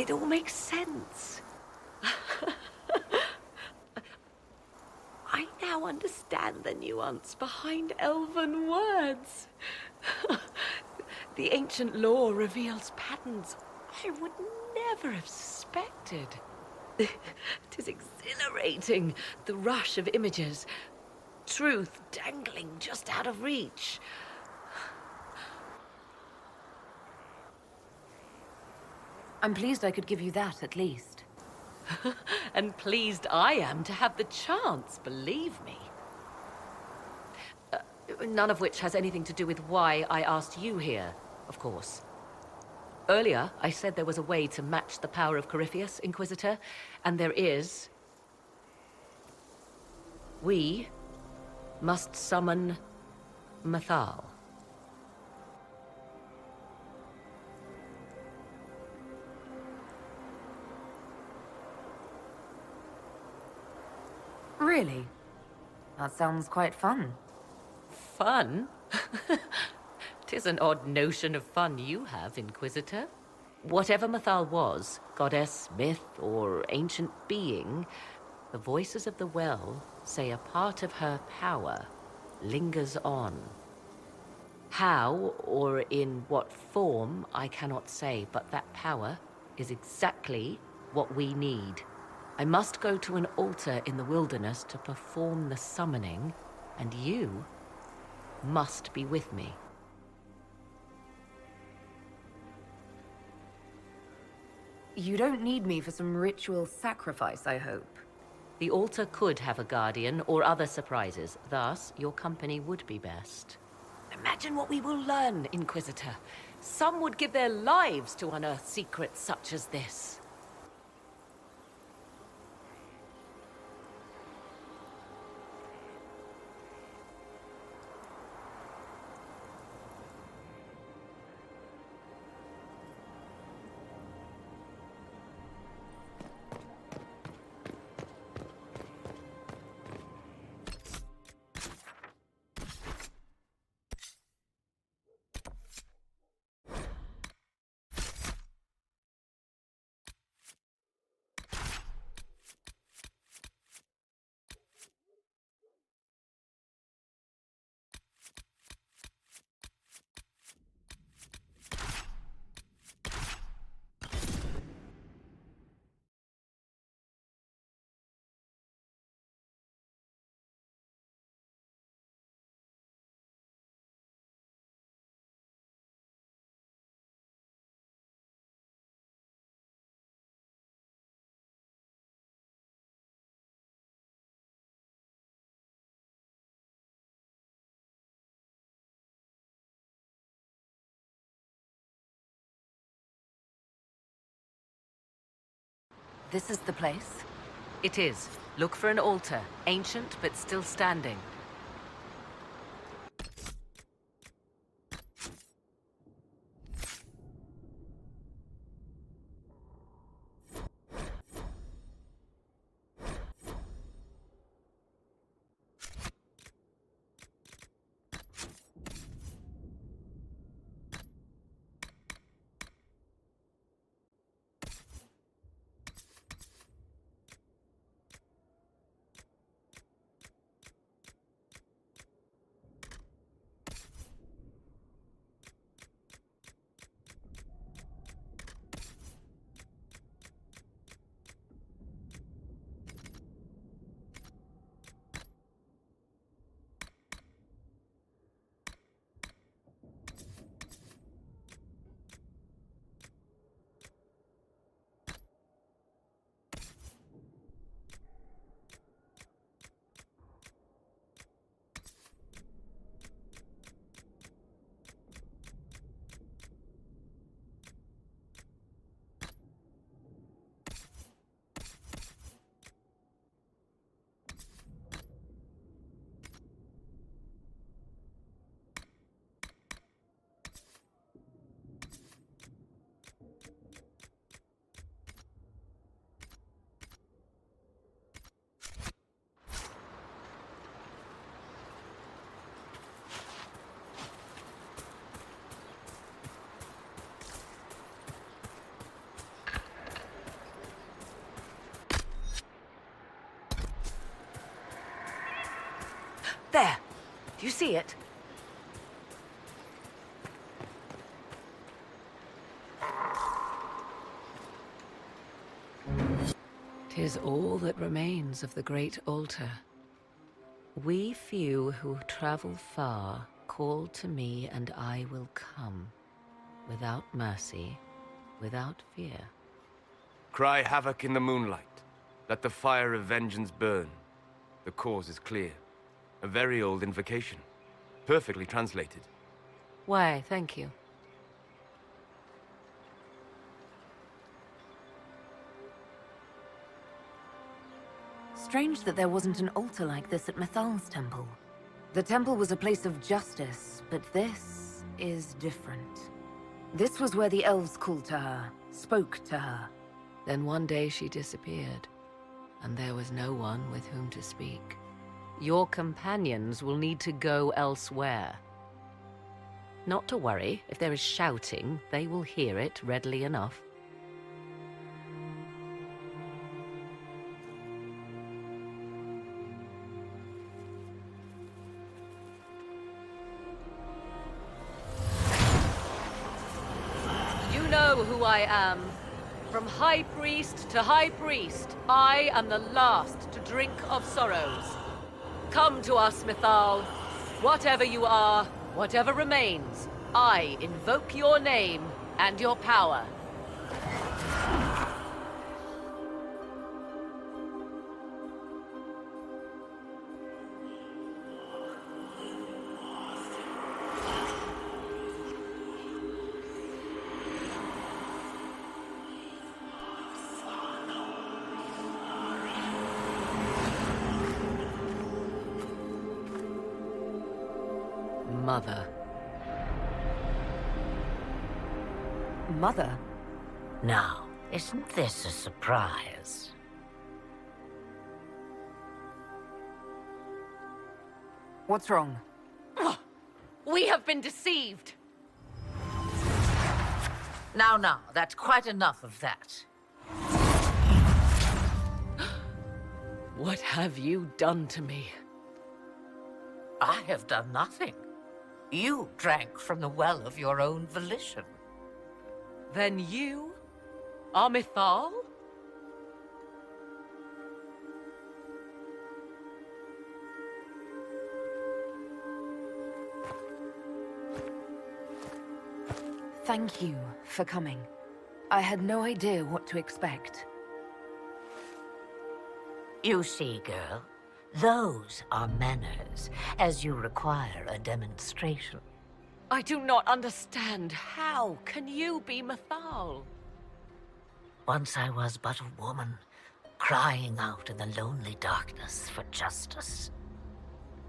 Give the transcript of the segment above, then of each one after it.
It all makes sense. I now understand the nuance behind elven words. The ancient lore reveals patterns I would never have suspected. 'Tis exhilarating, the rush of images. Truth dangling just out of reach. I'm pleased I could give you that, at least. And pleased I am to have the chance, believe me. None of which has anything to do with why I asked you here, of course. Earlier, I said there was a way to match the power of Corypheus, Inquisitor, and there is. We must summon Mathal. Really? That sounds quite fun. Fun? 'Tis an odd notion of fun you have, Inquisitor. Whatever Mathal was, goddess, myth, or ancient being, the voices of the well say a part of her power lingers on. How, or in what form, I cannot say, but that power is exactly what we need. I must go to an altar in the wilderness to perform the summoning, and you must be with me. You don't need me for some ritual sacrifice, I hope. The altar could have a guardian or other surprises, thus your company would be best. Imagine what we will learn, Inquisitor. Some would give their lives to unearth secrets such as this. This is the place? It is. Look for an altar, ancient but still standing. There! Do you see it? 'Tis all that remains of the great altar. We few who travel far call to me, and I will come, without mercy, without fear. Cry havoc in the moonlight. Let the fire of vengeance burn. The cause is clear. A very old invocation. Perfectly translated. Why, thank you. Strange that there wasn't an altar like this at Mythal's temple. The temple was a place of justice, but this is different. This was where the elves called to her, spoke to her. Then one day she disappeared, and there was no one with whom to speak. Your companions will need to go elsewhere. Not to worry, if there is shouting, they will hear it readily enough. You know who I am. From high priest to high priest, I am the last to drink of sorrows. Come to us, Mythal. Whatever you are, whatever remains, I invoke your name and your power. Mother. Mother? Now, isn't this a surprise? What's wrong? We have been deceived. Now, that's quite enough of that. What have you done to me? I have done nothing. You drank from the well of your own volition. Then you are Mythal? Thank you for coming. I had no idea what to expect. You see, girl, those are manners, as you require a demonstration. I do not understand. How can you be Mythal? Once I was but a woman, crying out in the lonely darkness for justice.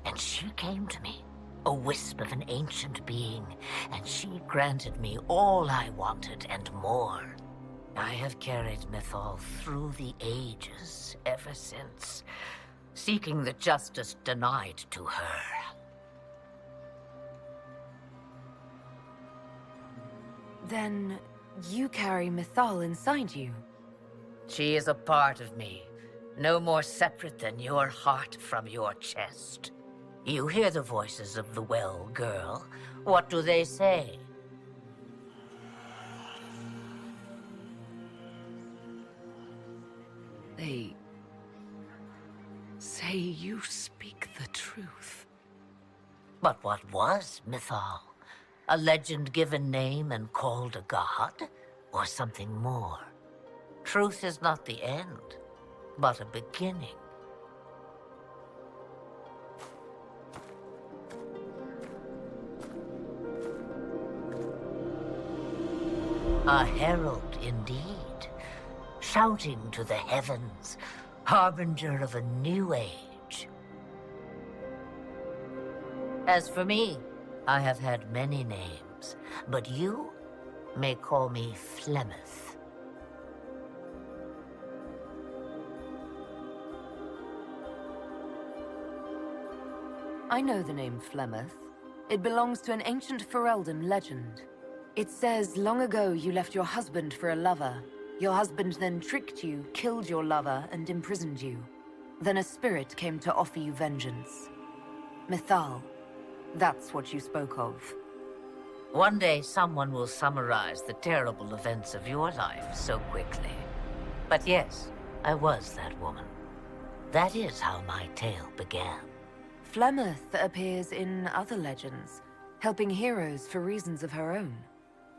And she came to me, a wisp of an ancient being, and she granted me all I wanted and more. I have carried Mythal through the ages ever since, seeking the justice denied to her. Then you carry Mythal inside you? She is a part of me, no more separate than your heart from your chest. You hear the voices of the well, girl. What do they say? They say you speak the truth. But what was Mythal? A legend given name and called a god? Or something more? Truth is not the end, but a beginning. A herald indeed, shouting to the heavens, harbinger of a new age. As for me, I have had many names, but you may call me Flemeth. I know the name Flemeth. It belongs to an ancient Ferelden legend. It says long ago you left your husband for a lover. Your husband then tricked you, killed your lover, and imprisoned you. Then a spirit came to offer you vengeance. Mythal. That's what you spoke of. One day someone will summarize the terrible events of your life so quickly. But yes, I was that woman. That is how my tale began. Flemeth appears in other legends, helping heroes for reasons of her own.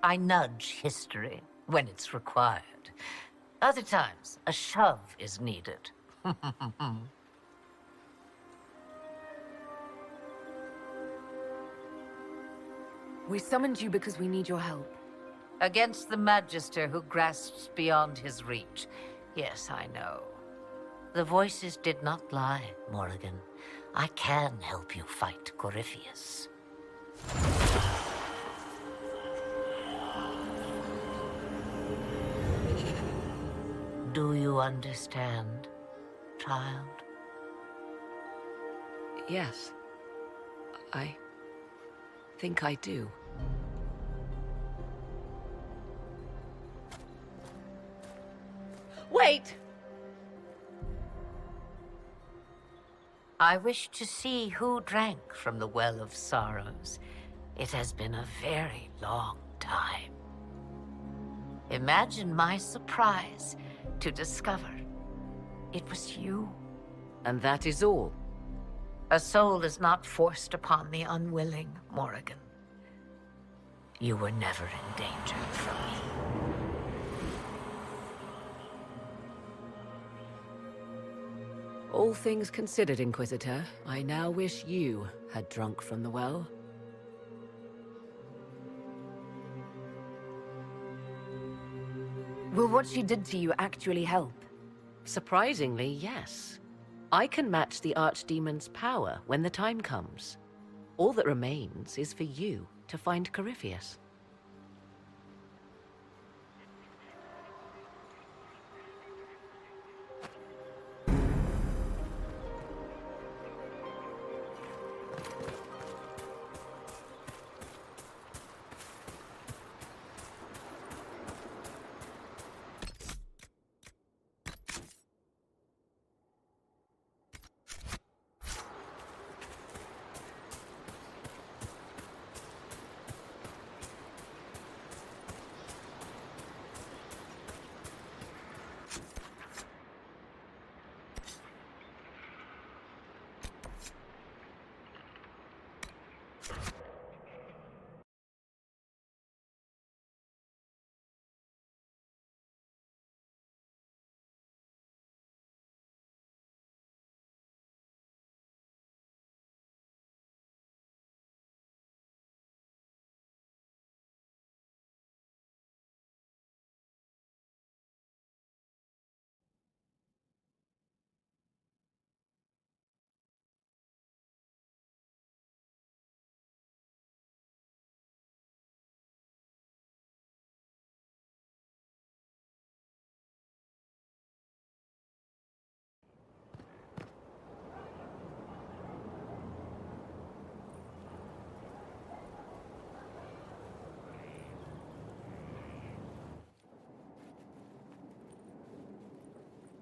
I nudge history when it's required. Other times, a shove is needed. We summoned you because we need your help. Against the Magister who grasps beyond his reach. Yes, I know. The voices did not lie, Morrigan. I can help you fight Corypheus. Do you understand, child? Yes. I think I do. Wait! I wish to see who drank from the Well of Sorrows. It has been a very long time. Imagine my surprise to discover it was you. And that is all. A soul is not forced upon the unwilling, Morrigan. You were never in danger from me. All things considered, Inquisitor, I now wish you had drunk from the well. Will what she did to you actually help? Surprisingly, yes. I can match the Archdemon's power when the time comes. All that remains is for you to find Corypheus.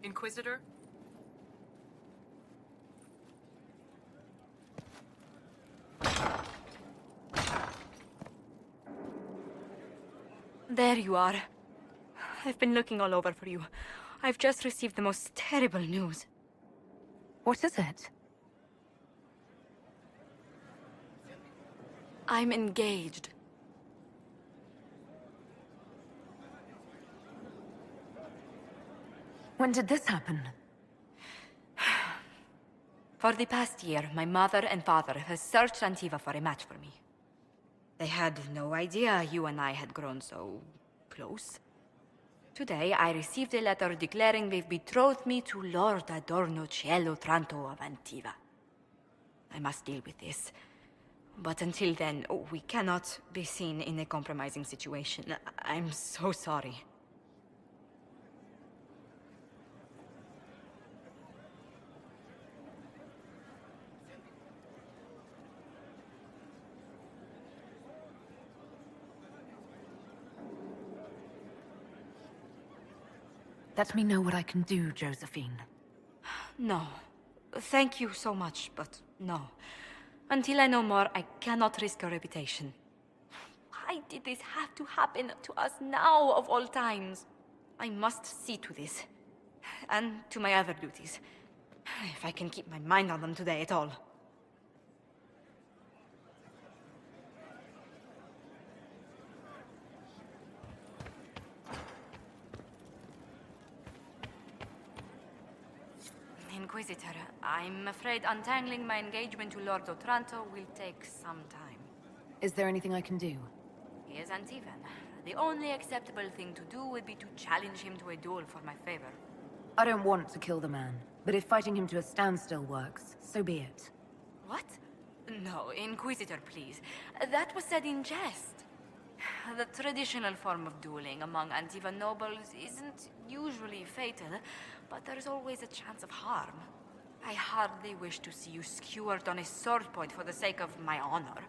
Inquisitor? There you are. I've been looking all over for you. I've just received the most terrible news. What is it? I'm engaged. When did this happen? For the past year, my mother and father have searched Antiva for a match for me. They had no idea you and I had grown so close. Today, I received a letter declaring they've betrothed me to Lord Adorno Sьелем Otranto Антиванским. I must deal with this. But until then, we cannot be seen in a compromising situation. I'm so sorry. Let me know what I can do, Josephine. No. Thank you so much, but no. Until I know more, I cannot risk your reputation. Why did this have to happen to us now, of all times? I must see to this. And to my other duties. If I can keep my mind on them today at all. Inquisitor, I'm afraid untangling my engagement to Lord Otranto will take some time. Is there anything I can do? He is Antivan. The only acceptable thing to do would be to challenge him to a duel for my favor. I don't want to kill the man, but if fighting him to a standstill works, so be it. What? No, Inquisitor, please. That was said in jest. The traditional form of dueling among Antivan nobles isn't usually fatal, but there's always a chance of harm. I hardly wish to see you skewered on a sword point for the sake of my honor.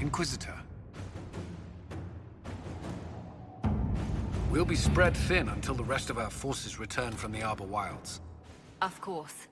Inquisitor. We'll be spread thin until the rest of our forces return from the Arbor Wilds. Of course.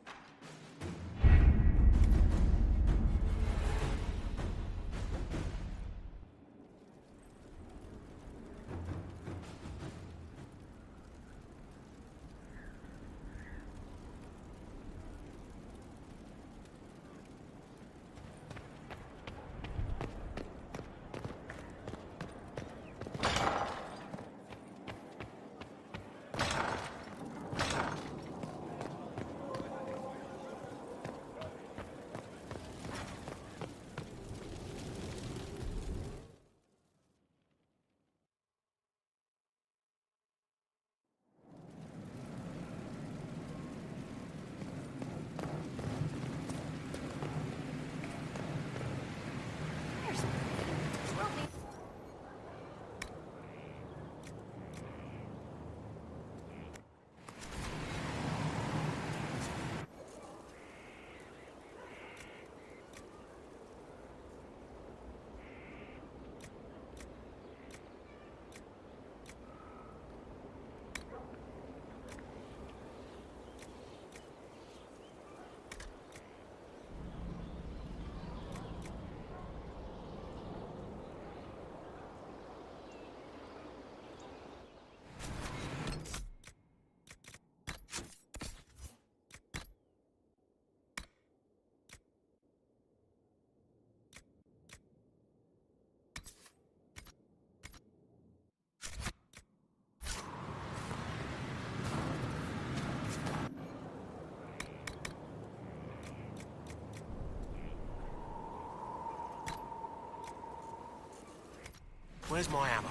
Where's my hammer?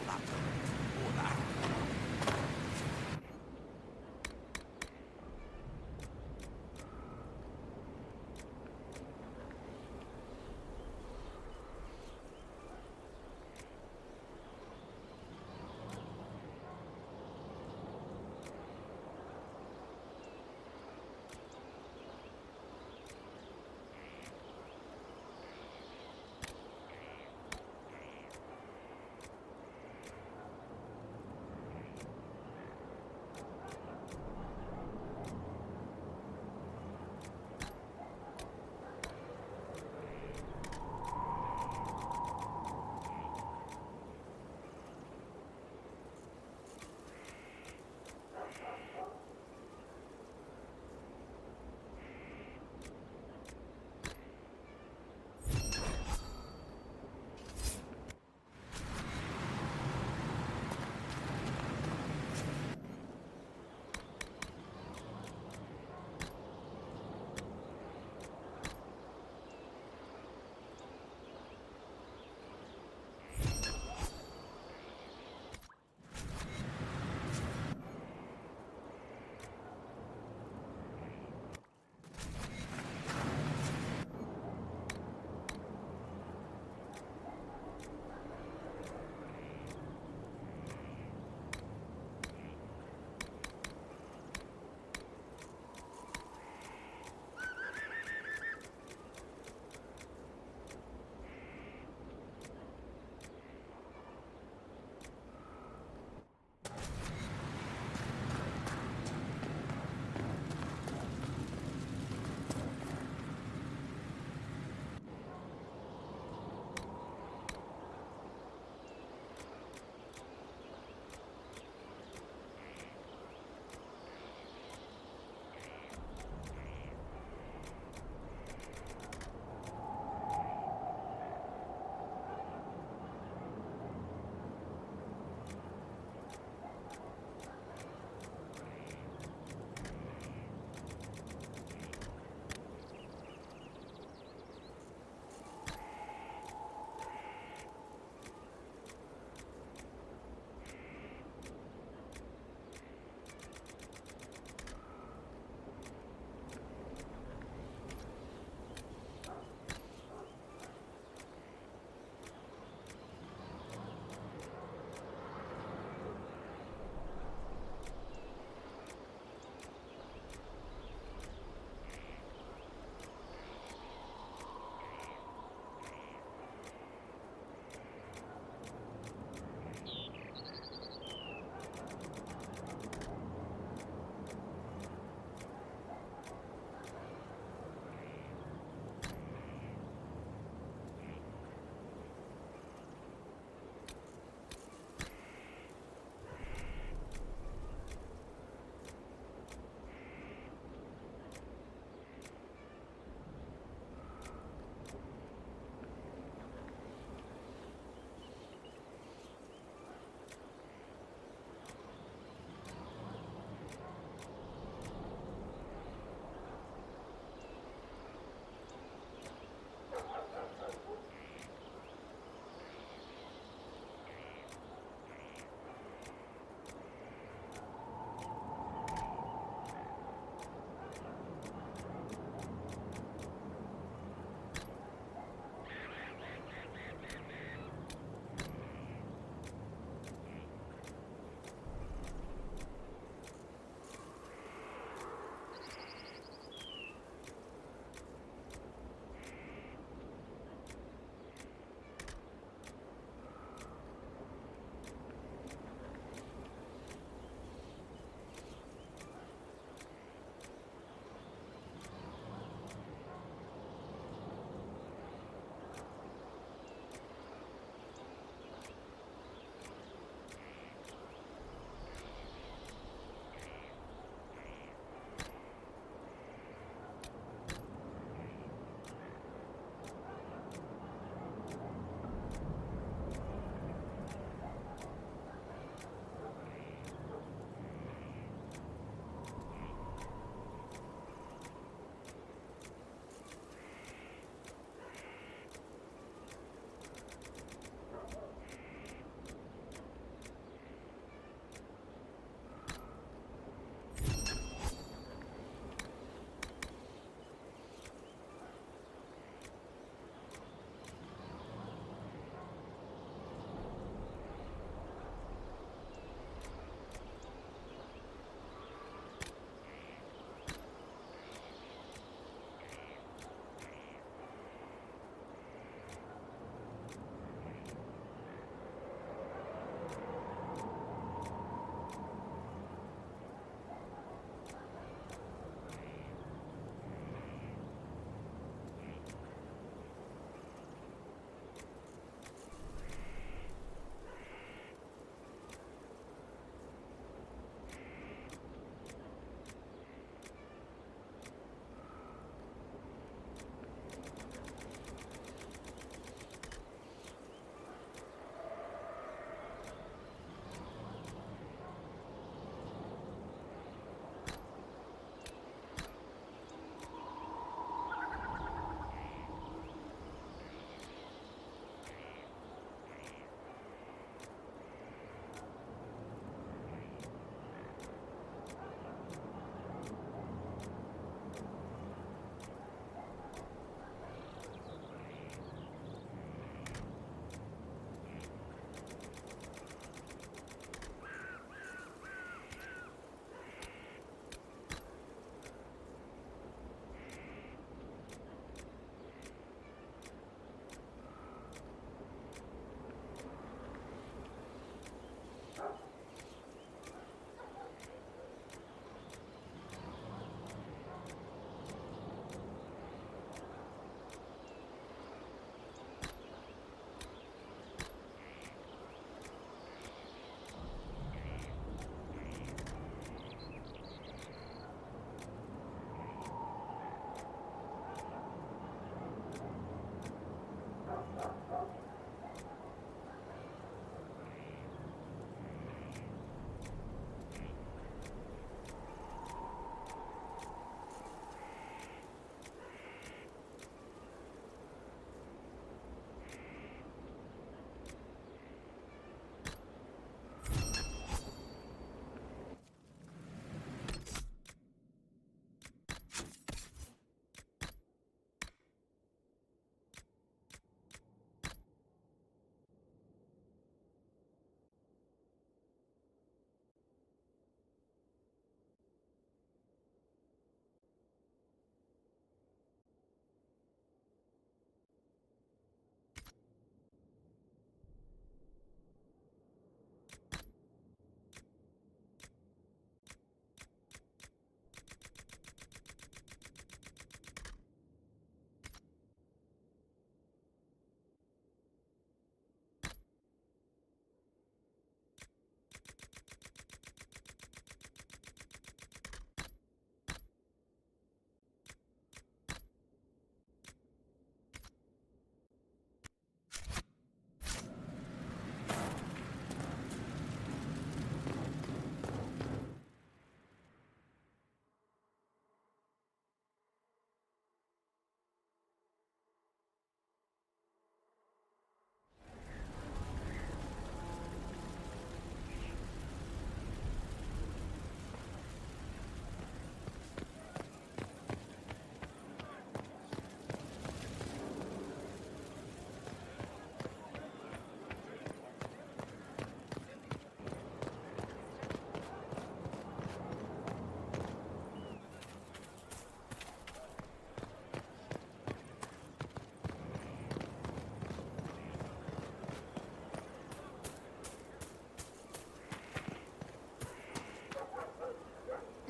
That. Or that.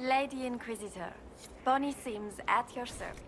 Lady Inquisitor, Bonnie Sims at your service.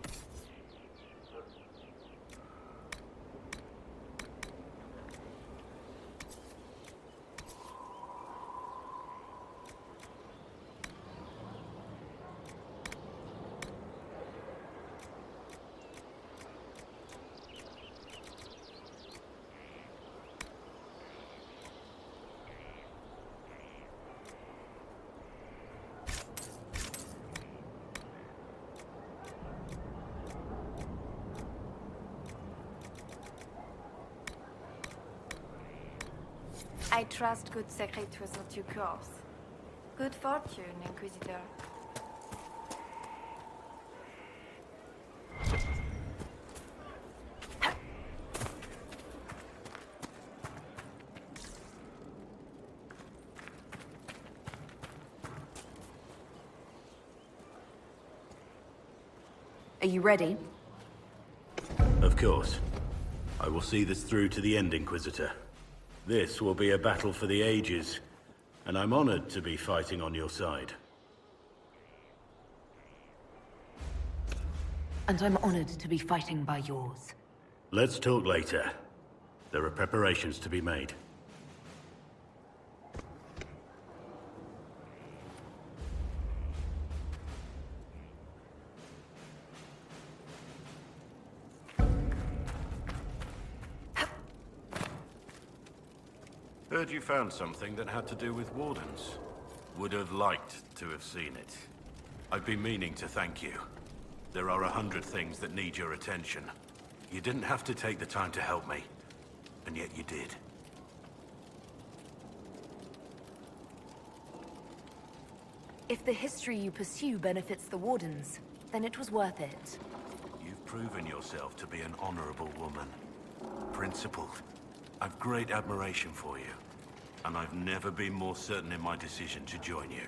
I trust good secretaries at your course. Good fortune, Inquisitor. Are you ready? Of course. I will see this through to the end, Inquisitor. This will be a battle for the ages, and I'm honored to be fighting on your side. And I'm honored to be fighting by yours. Let's talk later. There are preparations to be made. Heard you found something that had to do with wardens. Would have liked to have seen it. I've been meaning to thank you. There are 100 things that need your attention. You didn't have to take the time to help me, and yet you did. If the history you pursue benefits the Wardens, then it was worth it. You've proven yourself to be an honorable woman. Principled. I've great admiration for you, and I've never been more certain in my decision to join you.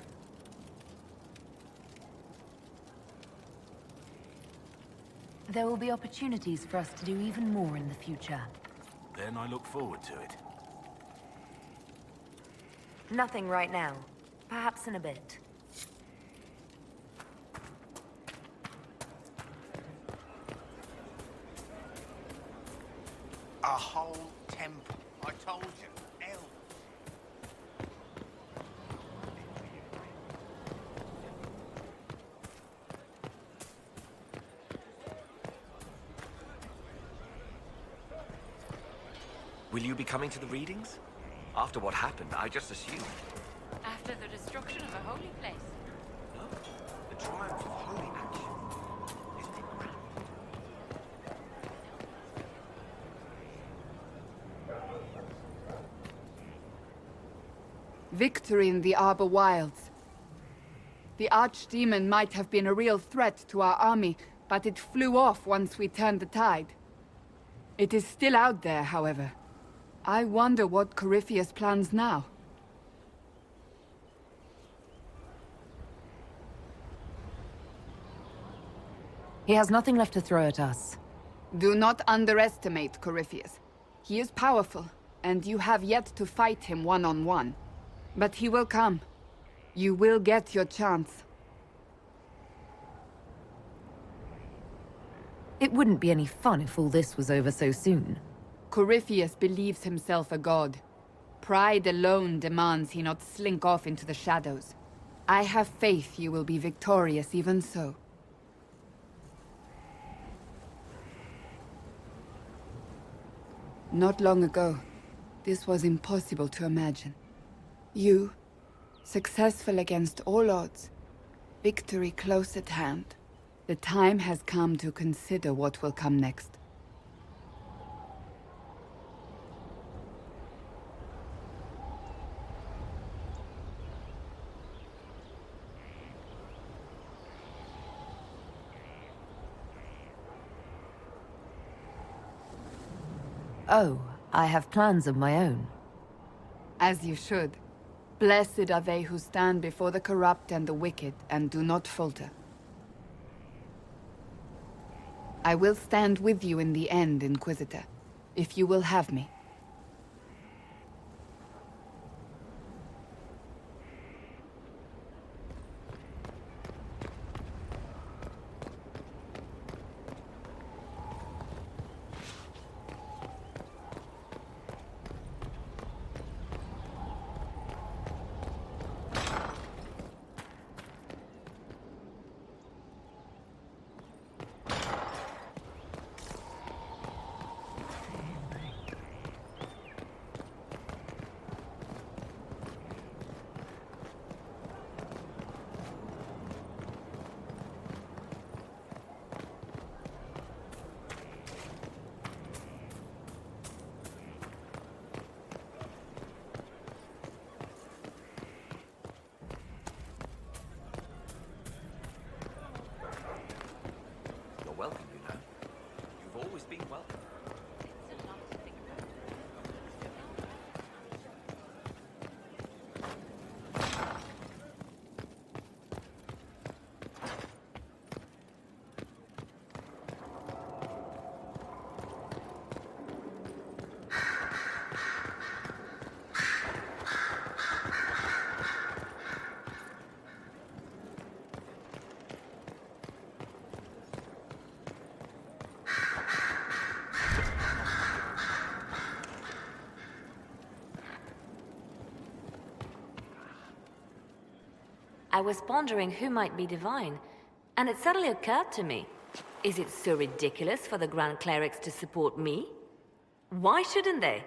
There will be opportunities for us to do even more in the future. Then I look forward to it. Nothing right now. Perhaps in a bit. A whole temple. I told you. Elves. Will you be coming to the readings? After what happened, I just assumed. After the destruction of a holy place. No. The triumph of holy action. Isn't it grand? Victory in the Arbor Wilds. The Archdemon might have been a real threat to our army, but it flew off once we turned the tide. It is still out there, however. I wonder what Corypheus plans now. He has nothing left to throw at us. Do not underestimate Corypheus. He is powerful, and you have yet to fight him one-on-one. But he will come. You will get your chance. It wouldn't be any fun if all this was over so soon. Corypheus believes himself a god. Pride alone demands he not slink off into the shadows. I have faith you will be victorious even so. Not long ago, this was impossible to imagine. You, successful against all odds, victory close at hand. The time has come to consider what will come next. Oh, I have plans of my own. As you should. Blessed are they who stand before the corrupt and the wicked, and do not falter. I will stand with you in the end, Inquisitor, if you will have me. I was pondering who might be divine, and it suddenly occurred to me. Is it so ridiculous for the Grand Clerics to support me? Why shouldn't they?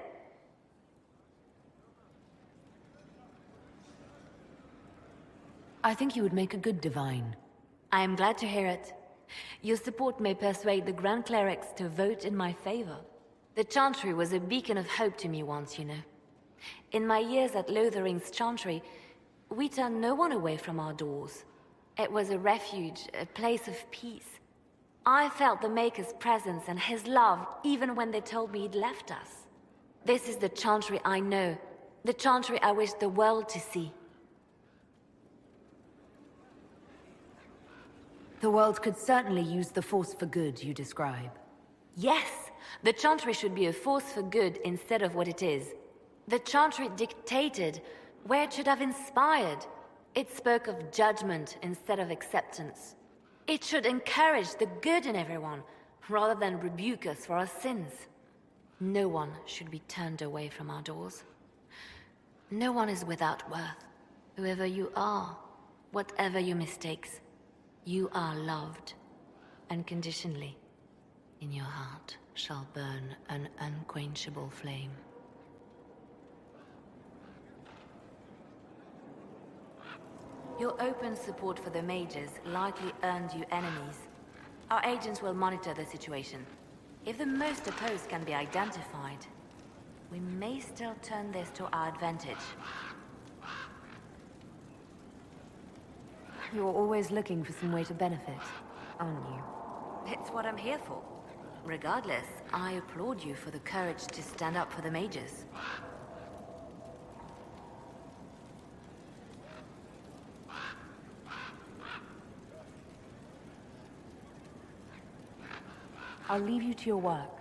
I think you would make a good divine. I am glad to hear it. Your support may persuade the Grand Clerics to vote in my favor. The Chantry was a beacon of hope to me once, you know. In my years at Lothering's Chantry, we turned no one away from our doors. It was a refuge, a place of peace. I felt the Maker's presence and his love even when they told me he'd left us. This is the Chantry I know, the Chantry I wish the world to see. The world could certainly use the force for good you describe. Yes, the Chantry should be a force for good instead of what it is. The Chantry dictated where it should have inspired. It spoke of judgment instead of acceptance. It should encourage the good in everyone, rather than rebuke us for our sins. No one should be turned away from our doors. No one is without worth. Whoever you are, whatever your mistakes, you are loved, unconditionally. In your heart shall burn an unquenchable flame. Your open support for the mages likely earned you enemies. Our agents will monitor the situation. If the most opposed can be identified, we may still turn this to our advantage. You're always looking for some way to benefit, aren't you? It's what I'm here for. Regardless, I applaud you for the courage to stand up for the mages. I'll leave you to your work.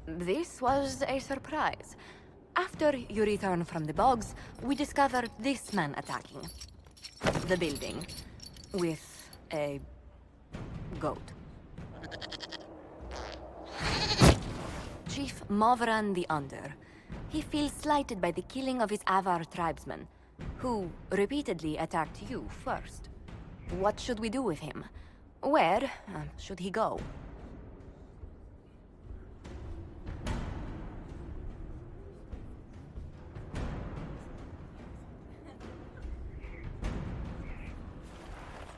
This was a surprise. After you return from the bogs, we discovered this man attacking the building with a goat. Chief Movran the Under. He feels slighted by the killing of his Avar tribesmen, who repeatedly attacked you first. What should we do with him? Where should he go?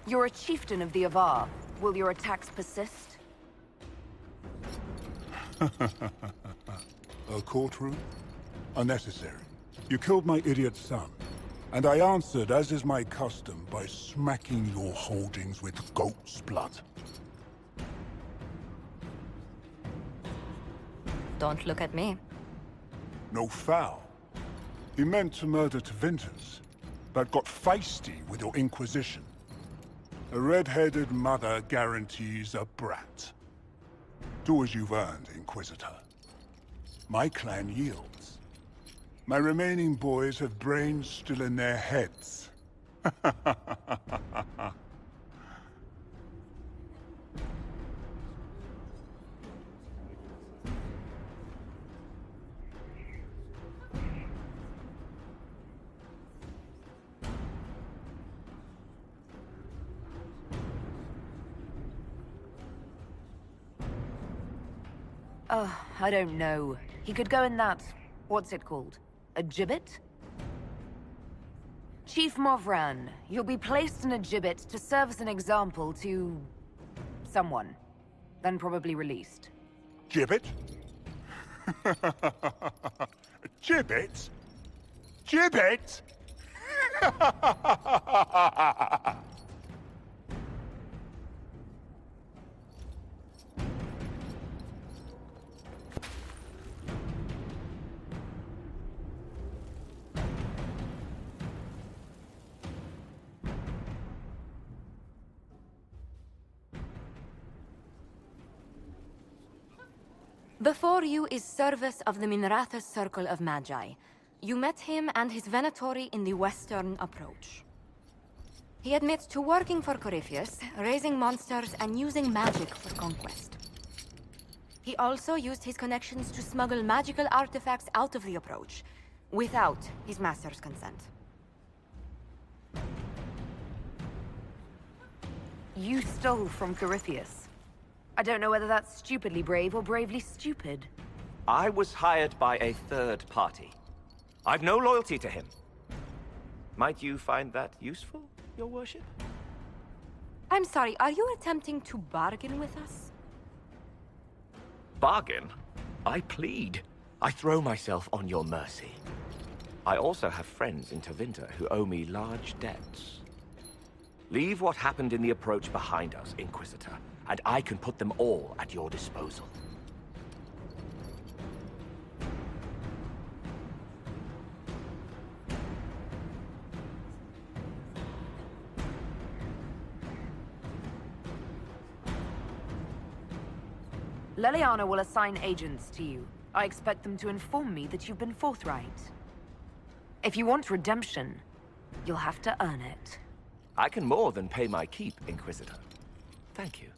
You're a chieftain of the Avar. Will your attacks persist? A courtroom? Unnecessary. You killed my idiot son, and I answered, as is my custom, by smacking your holdings with goat's blood. Don't look at me. No foul. He meant to murder Tevinters, but got feisty with your Inquisition. A red-headed mother guarantees a brat. Do as you've earned, Inquisitor. My clan yields. My remaining boys have brains still in their heads. I don't know. He could go in that... what's it called? A gibbet? Chief Movran, you'll be placed in a gibbet to serve as an example to... someone. Then probably released. Gibbet? Gibbet? Gibbet? Before you is Service of the Minratha's Circle of Magi. You met him and his Venatori in the western approach. He admits to working for Corypheus, raising monsters, and using magic for conquest. He also used his connections to smuggle magical artifacts out of the approach, without his master's consent. You stole from Corypheus. I don't know whether that's stupidly brave or bravely stupid. I was hired by a third party. I've no loyalty to him. Might you find that useful, your worship? I'm sorry, are you attempting to bargain with us? Bargain? I plead. I throw myself on your mercy. I also have friends in Tevinter who owe me large debts. Leave what happened in the approach behind us, Inquisitor, and I can put them all at your disposal. Leliana will assign agents to you. I expect them to inform me that you've been forthright. If you want redemption, you'll have to earn it. I can more than pay my keep, Inquisitor. Thank you.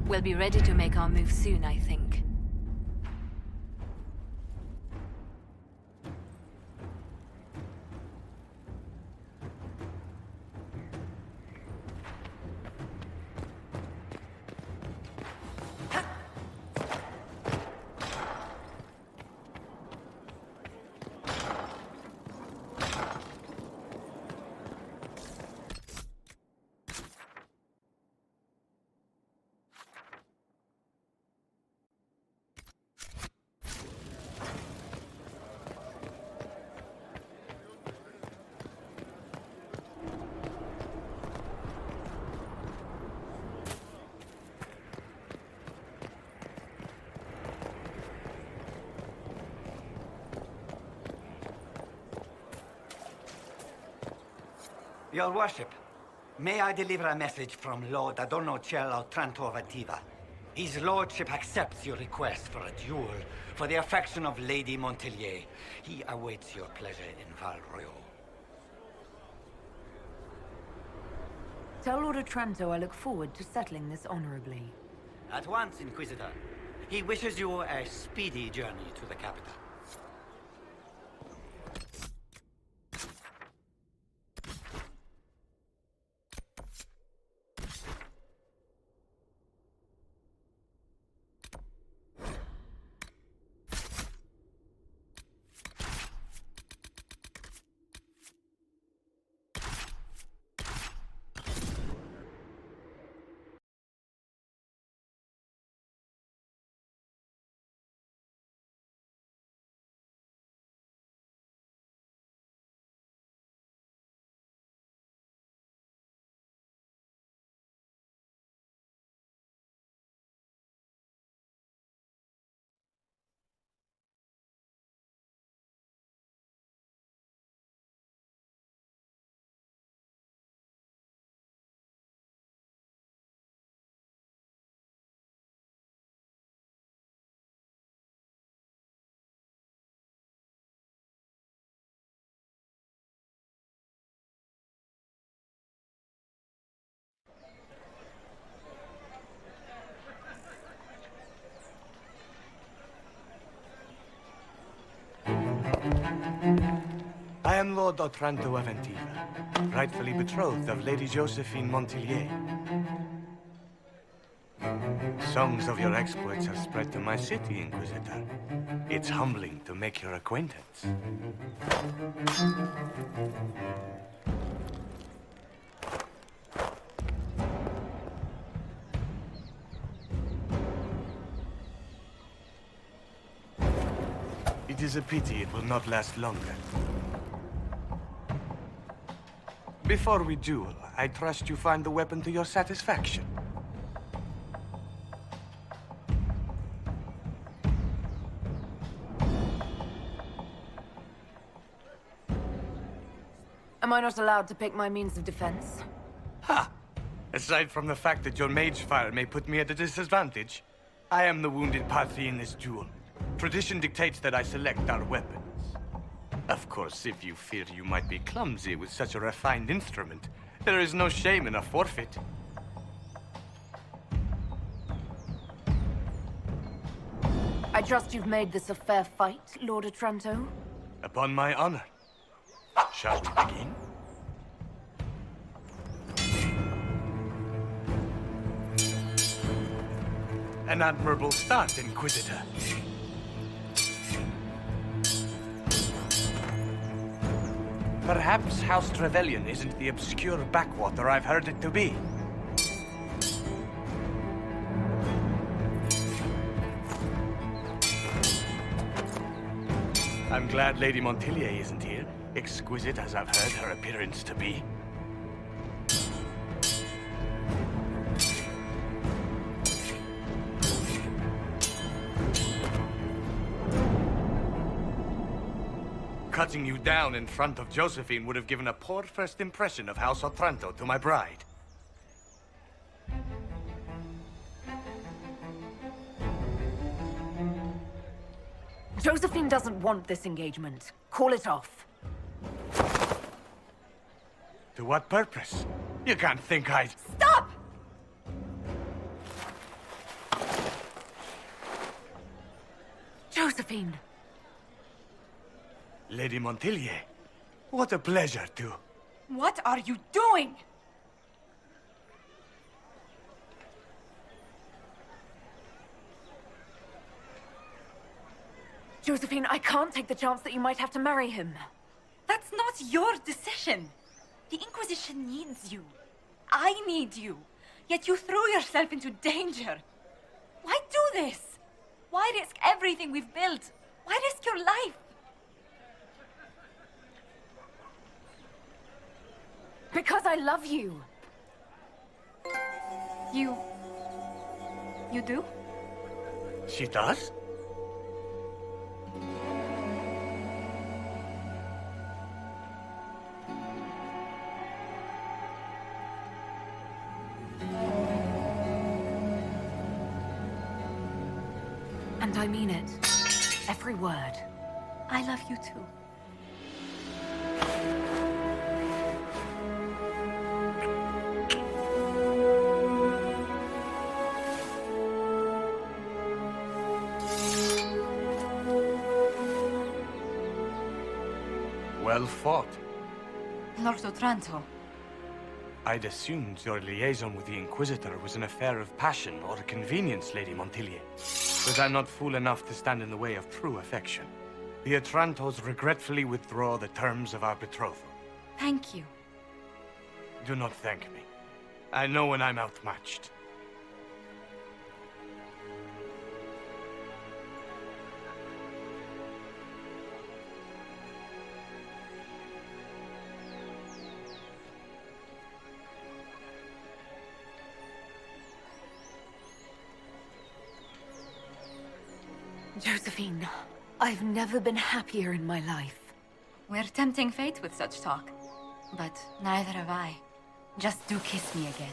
We'll be ready to make our move soon, I think. Your worship, may I deliver a message from Lord Adorno Sьелем Otranto Антиванским? His lordship accepts your request for a duel for the affection of Lady Montelier. He awaits your pleasure in Val Royal. Tell Lord Otranto I look forward to settling this honorably. At once, Inquisitor. He wishes you a speedy journey to the capital. Lord Otranto Aventiva, rightfully betrothed of Lady Josephine Montilyet. Songs of your exploits have spread to my city, Inquisitor. It's humbling to make your acquaintance. It is a pity it will not last longer. Before we duel, I trust you find the weapon to your satisfaction. Am I not allowed to pick my means of defense? Ha! Aside from the fact that your mage fire may put me at a disadvantage, I am the wounded party in this duel. Tradition dictates that I select our weapons. Of course, if you fear you might be clumsy with such a refined instrument, there is no shame in a forfeit. I trust you've made this a fair fight, Lord Otranto? Upon my honor. Shall we begin? An admirable start, Inquisitor. Perhaps House Trevelyan isn't the obscure backwater I've heard it to be. I'm glad Lady Montilyet isn't here, exquisite as I've heard her appearance to be. Cutting you down in front of Josephine would have given a poor first impression of House Otranto to my bride. Josephine doesn't want this engagement. Call it off. To what purpose? You can't think I'd... Stop! Josephine! Lady Montilyet, what a pleasure to... What are you doing? Josephine, I can't take the chance that you might have to marry him. That's not your decision. The Inquisition needs you. I need you. Yet you threw yourself into danger. Why do this? Why risk everything we've built? Why risk your life? Because I love you. You do? She does? And I mean it. Every word. I love you too. Well fought. Lord Otranto. I'd assumed your liaison with the Inquisitor was an affair of passion or convenience, Lady Montilyet. But I'm not fool enough to stand in the way of true affection. The Otrantos regretfully withdraw the terms of our betrothal. Thank you. Do not thank me. I know when I'm outmatched. Josephine, I've never been happier in my life. We're tempting fate with such talk. But neither have I. Just do kiss me again.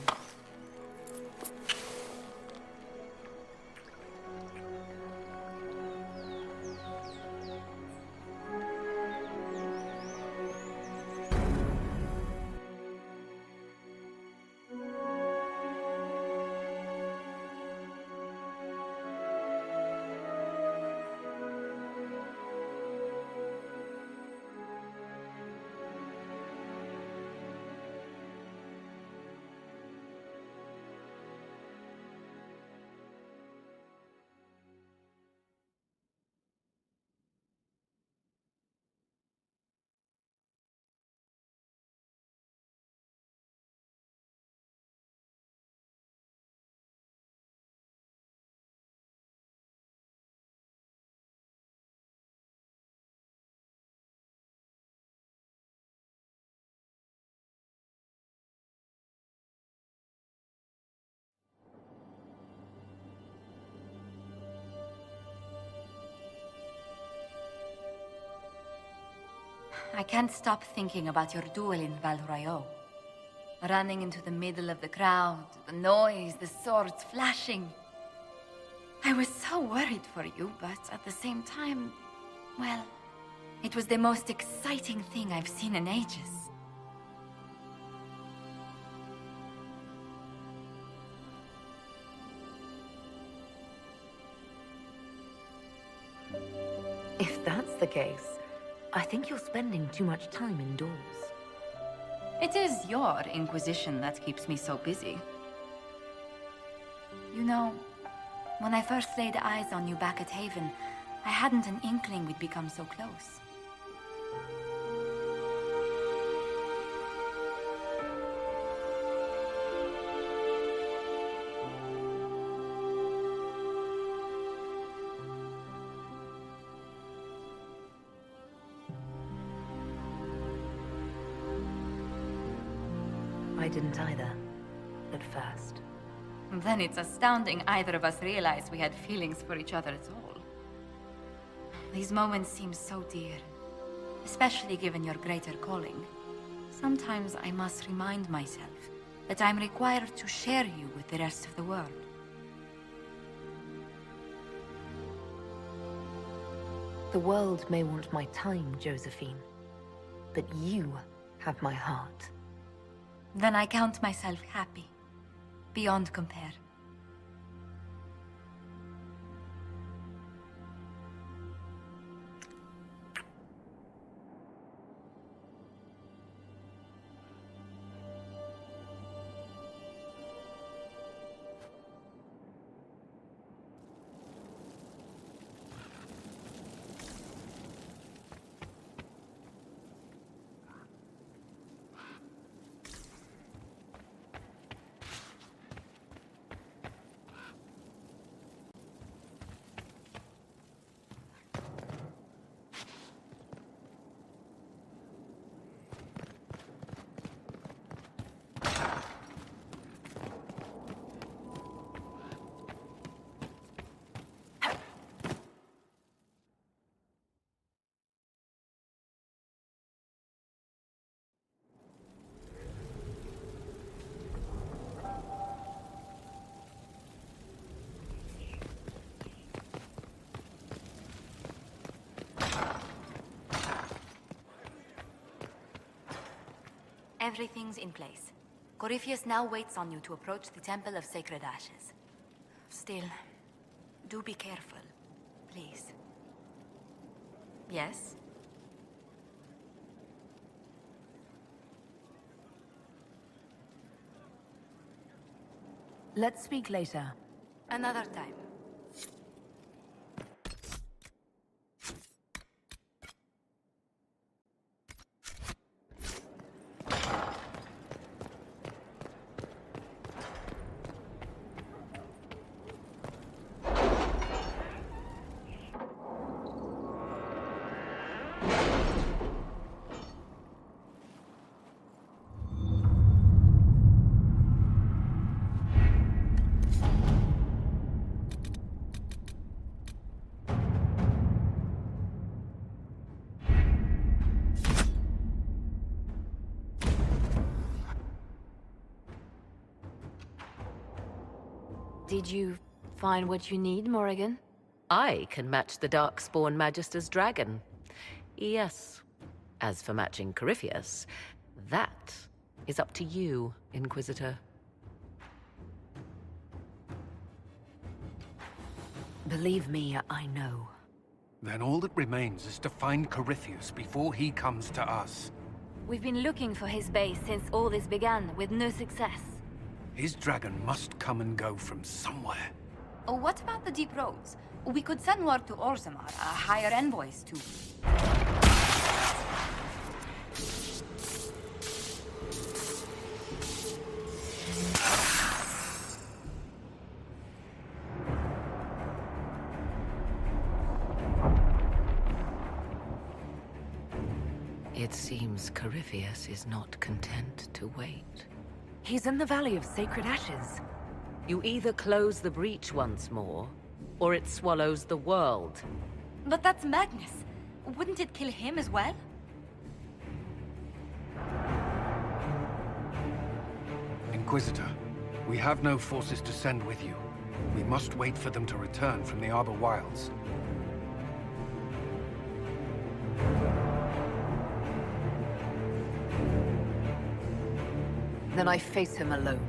I can't stop thinking about your duel in Val Royeaux. Running into the middle of the crowd, the noise, the swords flashing. I was so worried for you, but at the same time, well, it was the most exciting thing I've seen in ages. If that's the case, I think you're spending too much time indoors. It is your Inquisition that keeps me so busy. You know, when I first laid eyes on you back at Haven, I hadn't an inkling we'd become so close. I didn't either, at first. Then it's astounding either of us realized we had feelings for each other at all. These moments seem so dear, especially given your greater calling. Sometimes I must remind myself that I'm required to share you with the rest of the world. The world may want my time, Josephine, but you have my heart. Then I count myself happy, beyond compare. Everything's in place. Corypheus now waits on you to approach the Temple of Sacred Ashes. Still, do be careful, please. Yes? Let's speak later. Another time. Did you find what you need, Morrigan? I can match the Darkspawn Magister's dragon. Yes. As for matching Corypheus, that is up to you, Inquisitor. Believe me, I know. Then all that remains is to find Corypheus before he comes to us. We've been looking for his base since all this began, with no success. His dragon must come and go from somewhere. Oh, what about the deep roads? We could send word to Orzammar, hire envoys too. It seems Corypheus is not content to wait. He's in the Valley of Sacred Ashes. You either close the breach once more, or it swallows the world. But that's Magnus. Wouldn't it kill him as well? Inquisitor, we have no forces to send with you. We must wait for them to return from the Arbor Wilds. Then I face him alone.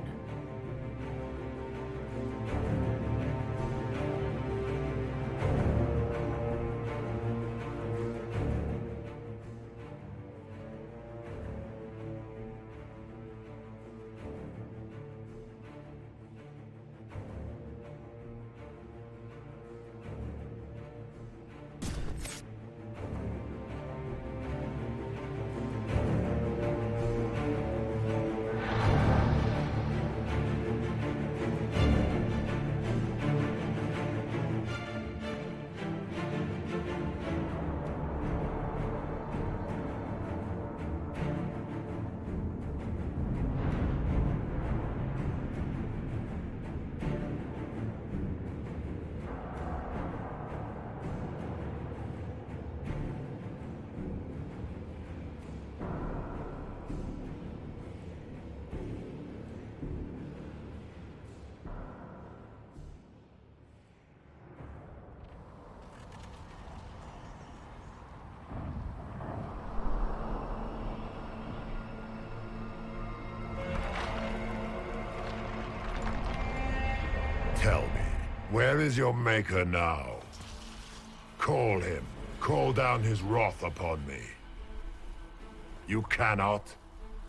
Tell me, where is your maker now? Call him. Call down his wrath upon me. You cannot,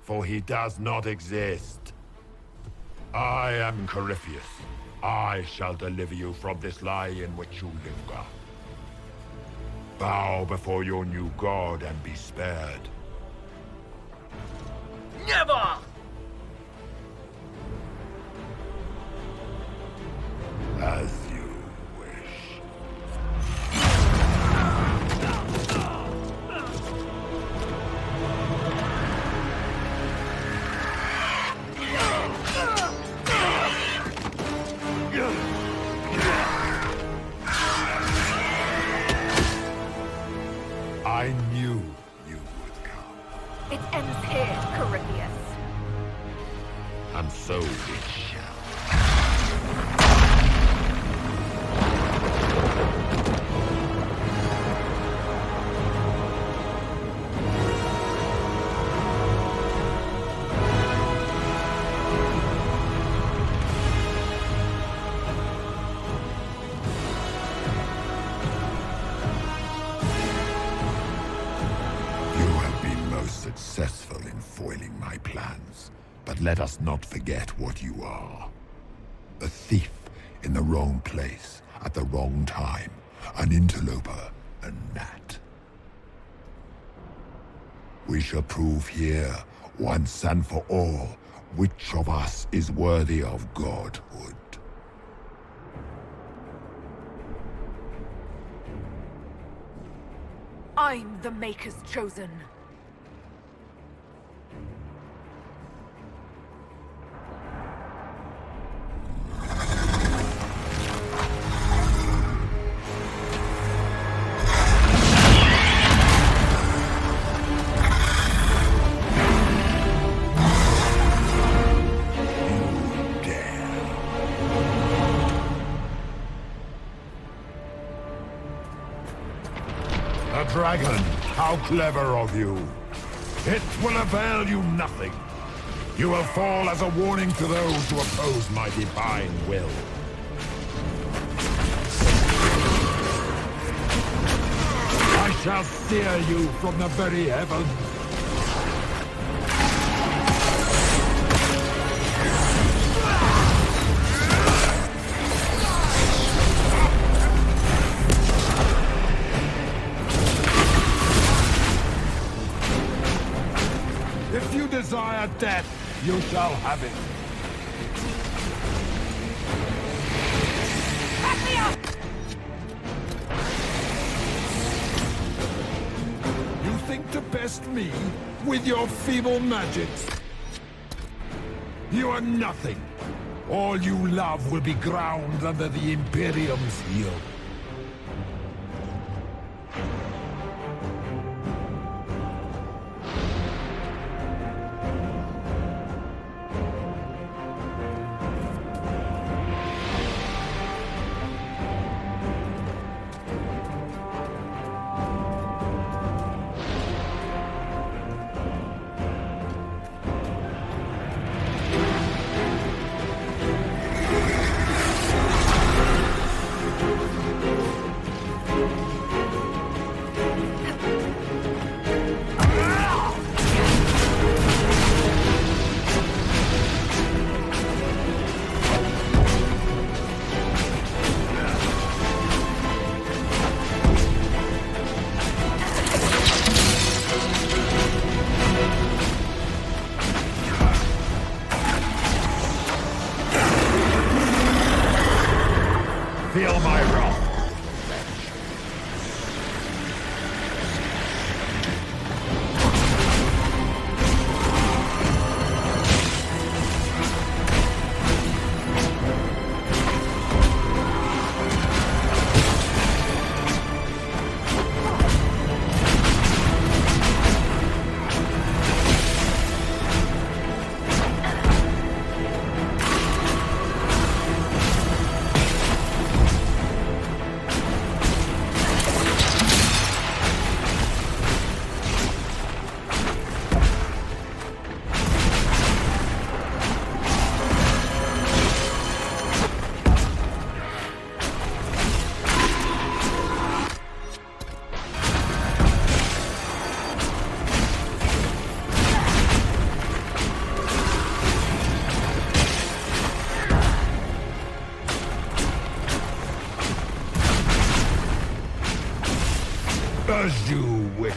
for he does not exist. I am Corypheus. I shall deliver you from this lie in which you linger. Bow before your new god and be spared. Never! As you wish. I knew you would come. It ends here, Corypheus. And so it shall. Successful in foiling my plans, but let us not forget what you are. A thief in the wrong place at the wrong time, an interloper, a gnat. We shall prove here, once and for all, which of us is worthy of godhood. I'm the Maker's chosen. Dragon, how clever of you. It will avail you nothing. You will fall as a warning to those who oppose my divine will. I shall steer you from the very heavens. If you desire death, you shall have it. Back me up! You think to best me with your feeble magics? You are nothing. All you love will be ground under the Imperium's heel. Feel my wrath. As you wish.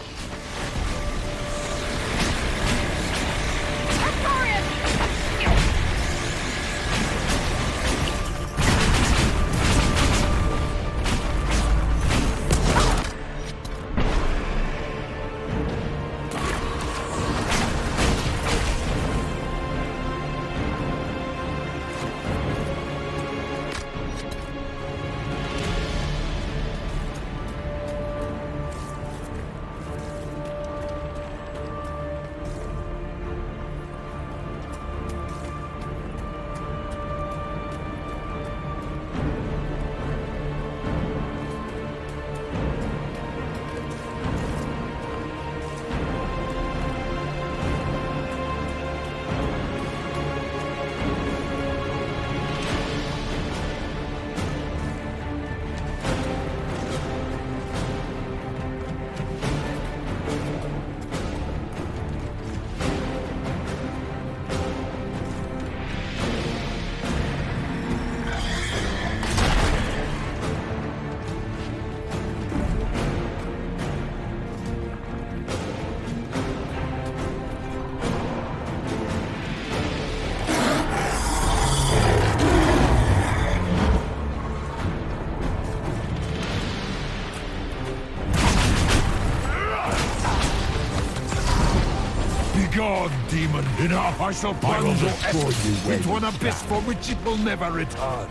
God, demon! Enough! I shall plunge your essence into an abyss for which it will never return.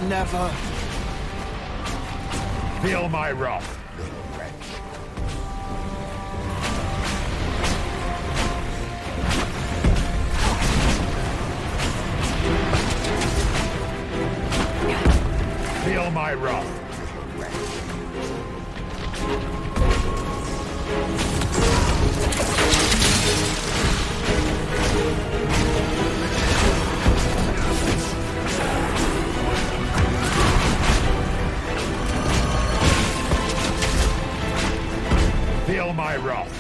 Never. Feel my wrath, little wretch. Feel my wrath, little wretch. Feel my wrath.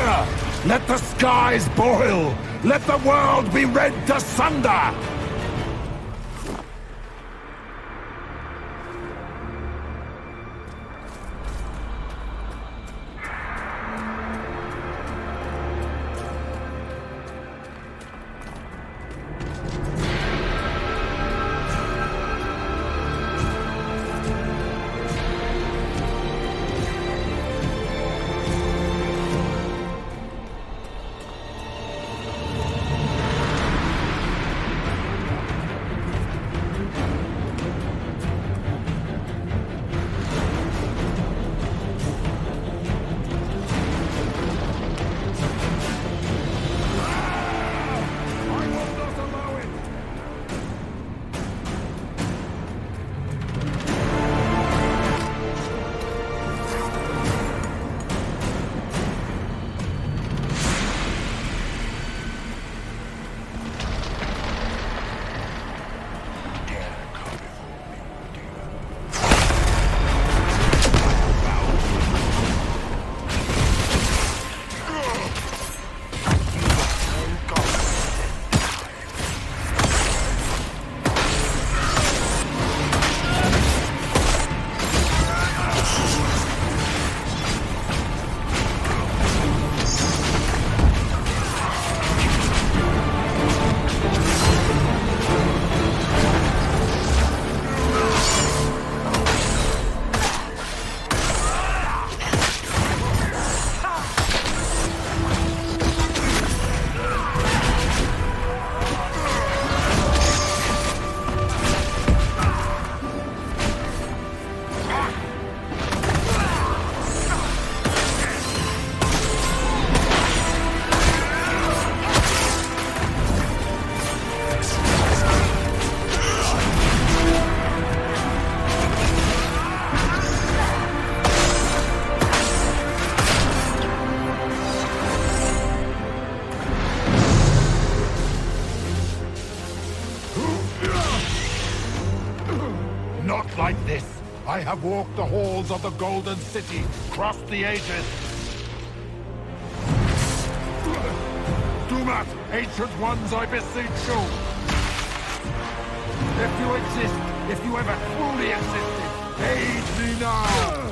Fire! Let the skies boil! Let the world be rent asunder! Like this, I have walked the halls of the Golden City, crossed the ages. Do not, ancient ones, I beseech you. If you exist, if you ever truly existed, aid me now!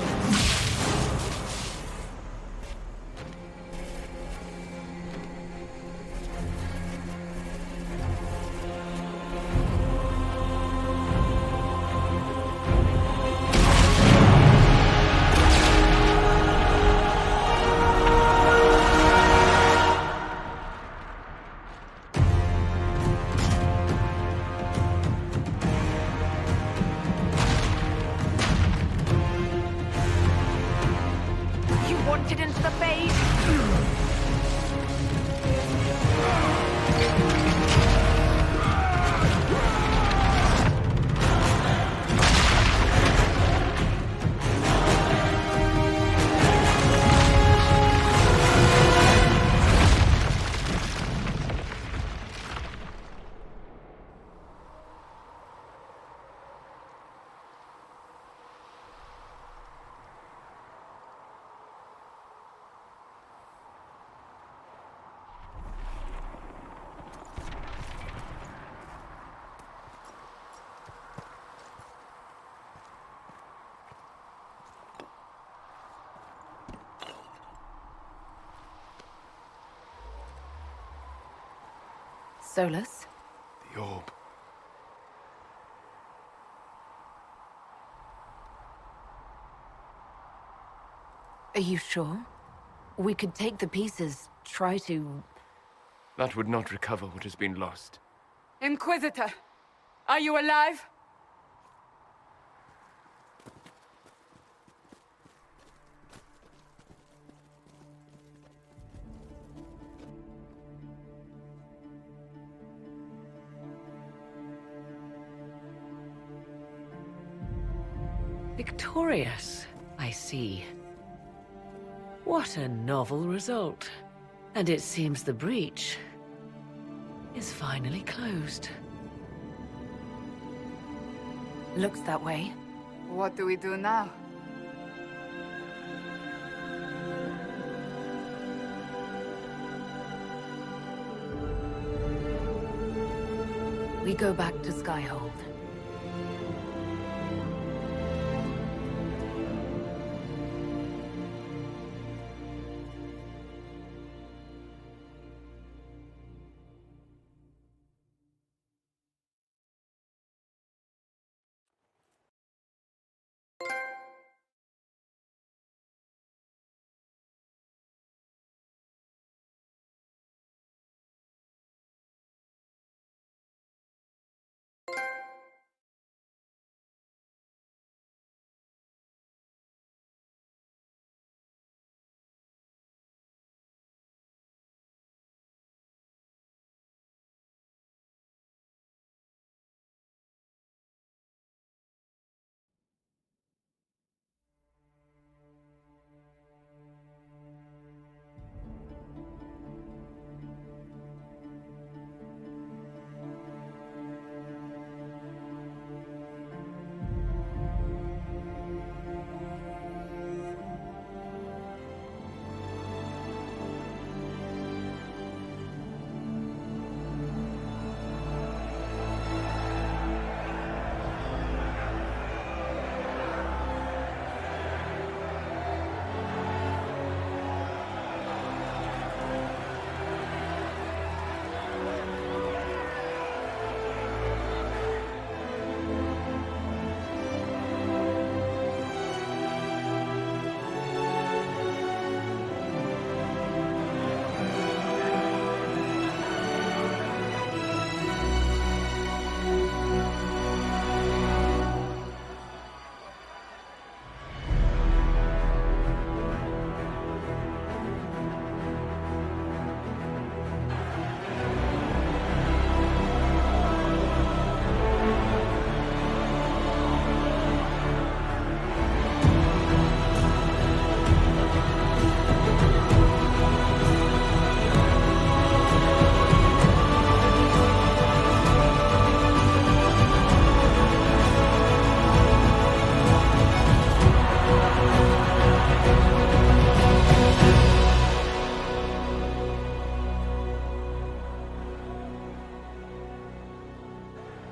Solus? The orb. Are you sure? We could take the pieces, try to... That would not recover what has been lost. Inquisitor! Are you alive? Victorious, I see. What a novel result. And it seems the breach is finally closed. Looks that way. What do we do now? We go back to Skyhold.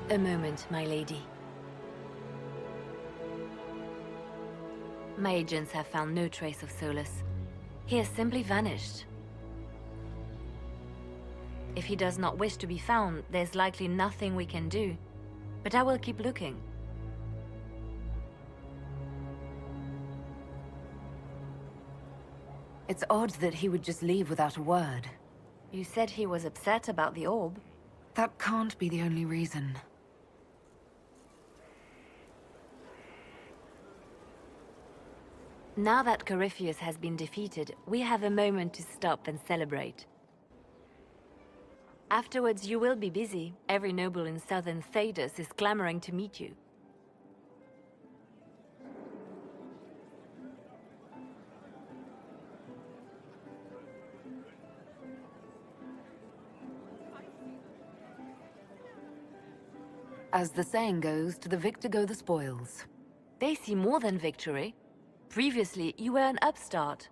A moment, my lady. My agents have found no trace of Solus. He has simply vanished. If he does not wish to be found, there's likely nothing we can do. But I will keep looking. It's odd that he would just leave without a word. You said he was upset about the orb. That can't be the only reason. Now that Corypheus has been defeated, we have a moment to stop and celebrate. Afterwards, you will be busy. Every noble in southern Tedasa is clamoring to meet you. As the saying goes, to the victor go the spoils. They see more than victory. Previously, you were an upstart,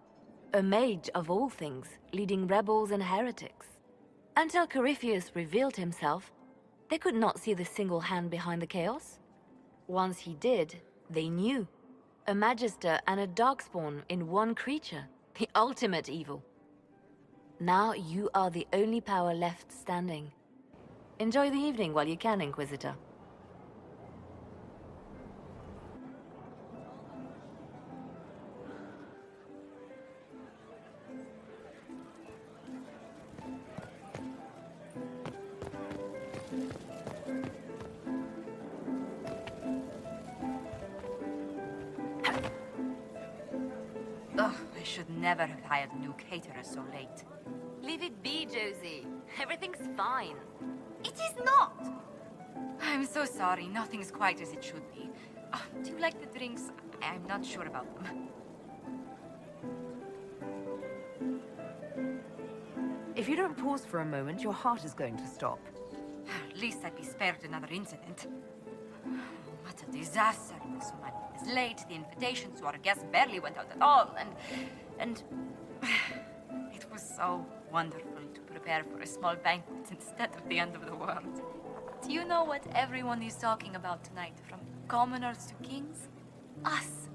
a mage of all things, leading rebels and heretics. Until Corypheus revealed himself, they could not see the single hand behind the chaos. Once he did, they knew. A magister and a darkspawn in one creature, the ultimate evil. Now you are the only power left standing. Enjoy the evening while you can, Inquisitor. Ugh, I should never have hired a new caterer so late. Leave it be, Josie. Everything's fine. It is not! I'm so sorry, nothing's quite as it should be. Do you like the drinks? I'm not sure about them. If you don't pause for a moment, your heart is going to stop. At least I'd be spared another incident. What a disaster. So many was late, the invitations to our guests barely went out at all, and it was so wonderful to prepare for a small banquet instead of the end of the world. Do you know what everyone is talking about tonight, from commoners to kings? Us.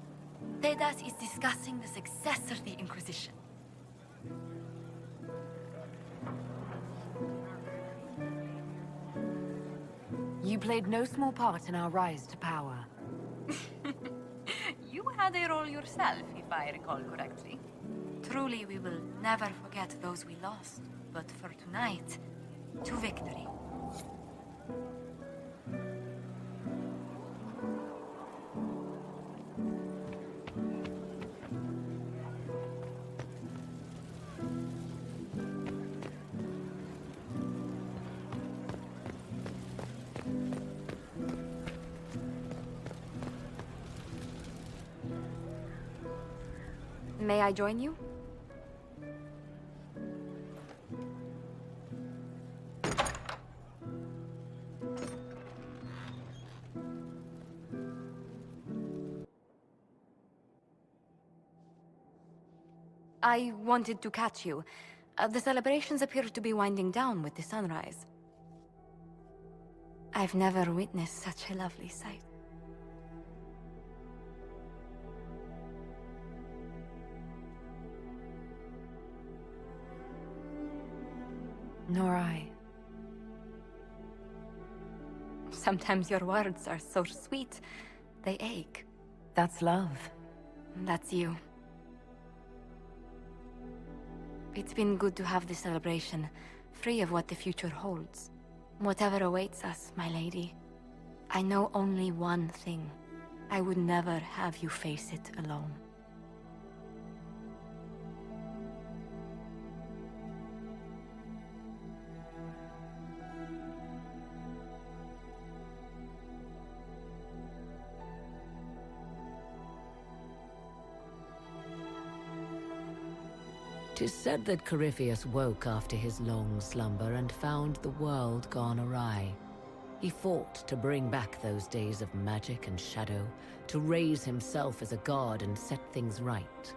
Tedasa is discussing the success of the Inquisition. You played no small part in our rise to power. You had a role yourself, if I recall correctly. Truly, we will never forget those we lost. But for tonight, to victory. May I join you? I wanted to catch you. The celebrations appear to be winding down with the sunrise. I've never witnessed such a lovely sight. Nor I. Sometimes your words are so sweet, they ache. That's love. That's you. It's been good to have this celebration, free of what the future holds. Whatever awaits us, my lady, I know only one thing. I would never have you face it alone. Tis said that Corypheus woke after his long slumber and found the world gone awry. He fought to bring back those days of magic and shadow, to raise himself as a god and set things right.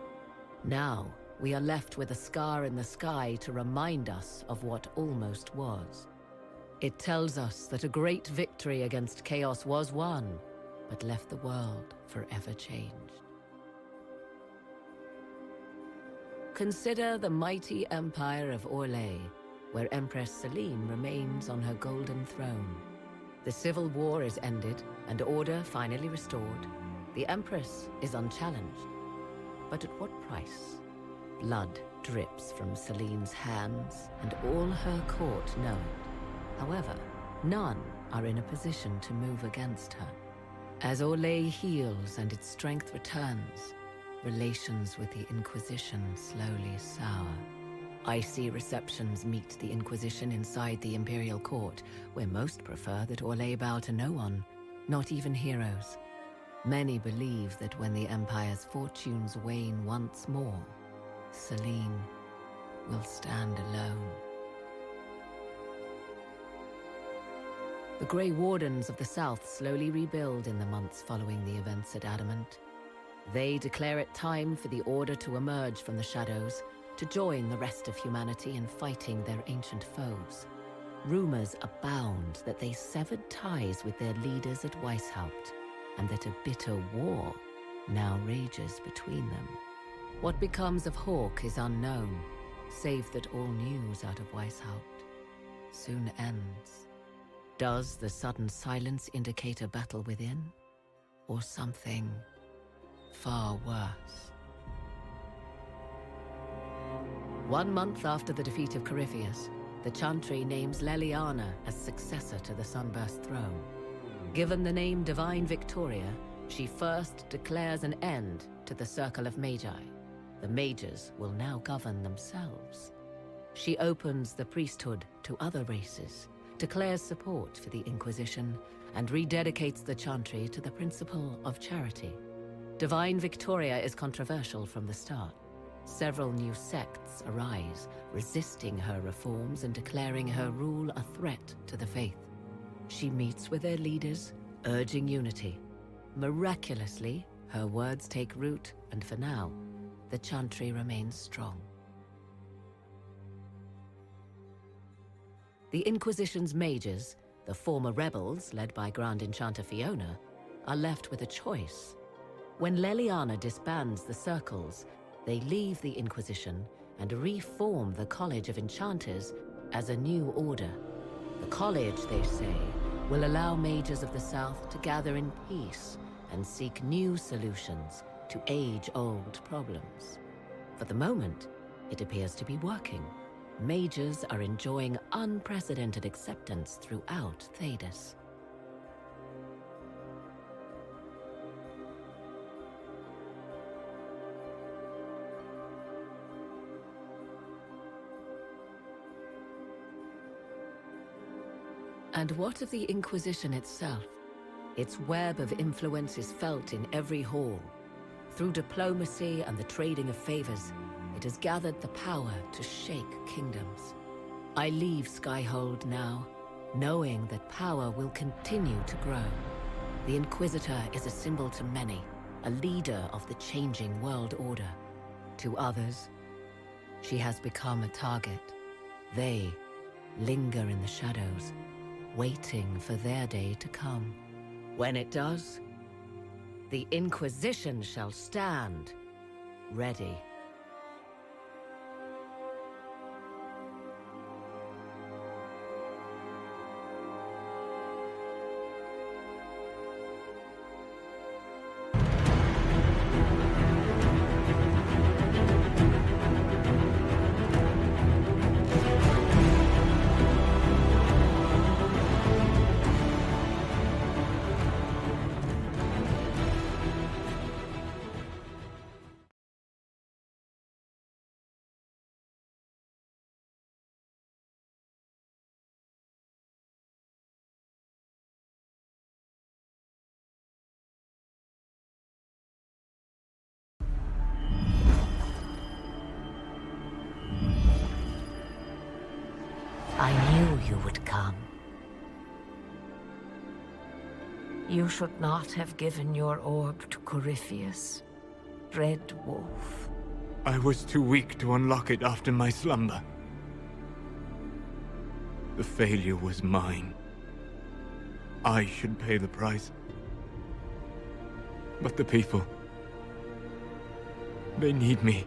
Now, we are left with a scar in the sky to remind us of what almost was. It tells us that a great victory against chaos was won, but left the world forever changed. Consider the mighty empire of Orlais, where Empress Selene remains on her golden throne. The civil war is ended, and order finally restored. The Empress is unchallenged. But at what price? Blood drips from Selene's hands, and all her court know it. However, none are in a position to move against her. As Orlais heals and its strength returns, relations with the Inquisition slowly sour. Icy receptions meet the Inquisition inside the Imperial Court, where most prefer that Orlais bow to no one, not even heroes. Many believe that when the Empire's fortunes wane once more, Selene will stand alone. The Grey Wardens of the South slowly rebuild in the months following the events at Adamant. They declare it time for the Order to emerge from the shadows, to join the rest of humanity in fighting their ancient foes. Rumors abound that they severed ties with their leaders at Weishaupt, and that a bitter war now rages between them. What becomes of Hawke is unknown, save that all news out of Weishaupt soon ends. Does the sudden silence indicate a battle within, or something far worse? 1 month after the defeat of Corypheus, the Chantry names Leliana as successor to the Sunburst throne. Given the name Divine Victoria, she first declares an end to the Circle of Magi. The Mages will now govern themselves. She opens the priesthood to other races, declares support for the Inquisition, and rededicates the Chantry to the principle of charity. Divine Victoria is controversial from the start. Several new sects arise, resisting her reforms and declaring her rule a threat to the faith. She meets with their leaders, urging unity. Miraculously, her words take root, and for now, the Chantry remains strong. The Inquisition's mages, The former rebels, led by Grand Enchanter Fiona, are left with a choice. When Leliana disbands the circles, they leave the Inquisition and reform the College of Enchanters as a new order. The college, they say, will allow mages of the South to gather in peace and seek new solutions to age-old problems. For the moment, it appears to be working. Mages are enjoying unprecedented acceptance throughout Tedasa. And what of the Inquisition itself? Its web of influence is felt in every hall. Through diplomacy and the trading of favors, it has gathered the power to shake kingdoms. I leave Skyhold now, knowing that power will continue to grow. The Inquisitor is a symbol to many, a leader of the changing world order. To others, she has become a target. They linger in the shadows, waiting for their day to come. When it does, the Inquisition shall stand ready. I knew you would come. You should not have given your orb to Corypheus, Red Wolf. I was too weak to unlock it after my slumber. The failure was mine. I should pay the price. But the people... they need me.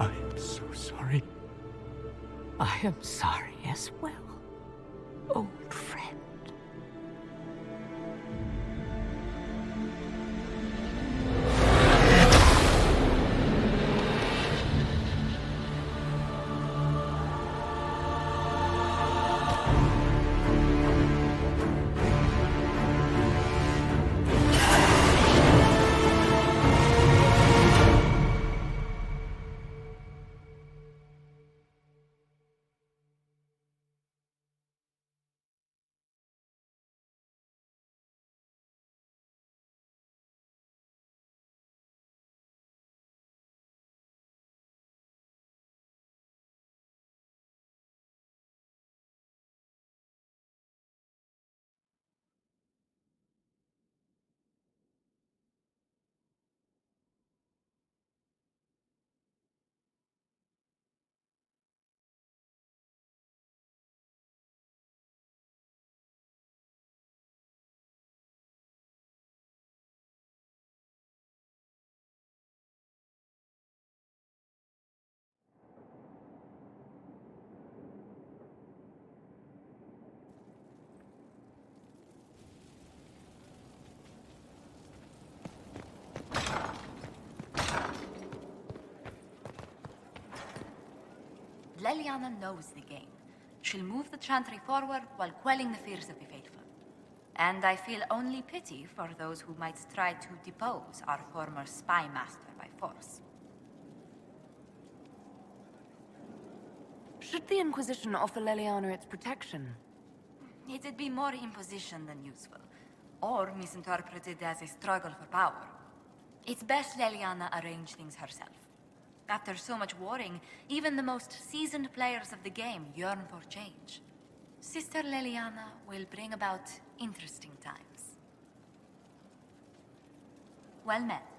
I am so sorry. I am sorry as well, old friend. Leliana knows the game. She'll move the chantry forward while quelling the fears of the faithful. And I feel only pity for those who might try to depose our former spy master by force. Should the Inquisition offer Leliana its protection? It'd be more imposition than useful, or misinterpreted as a struggle for power. It's best Leliana arrange things herself. After so much warring, even the most seasoned players of the game yearn for change. Sister Leliana will bring about interesting times. Well met.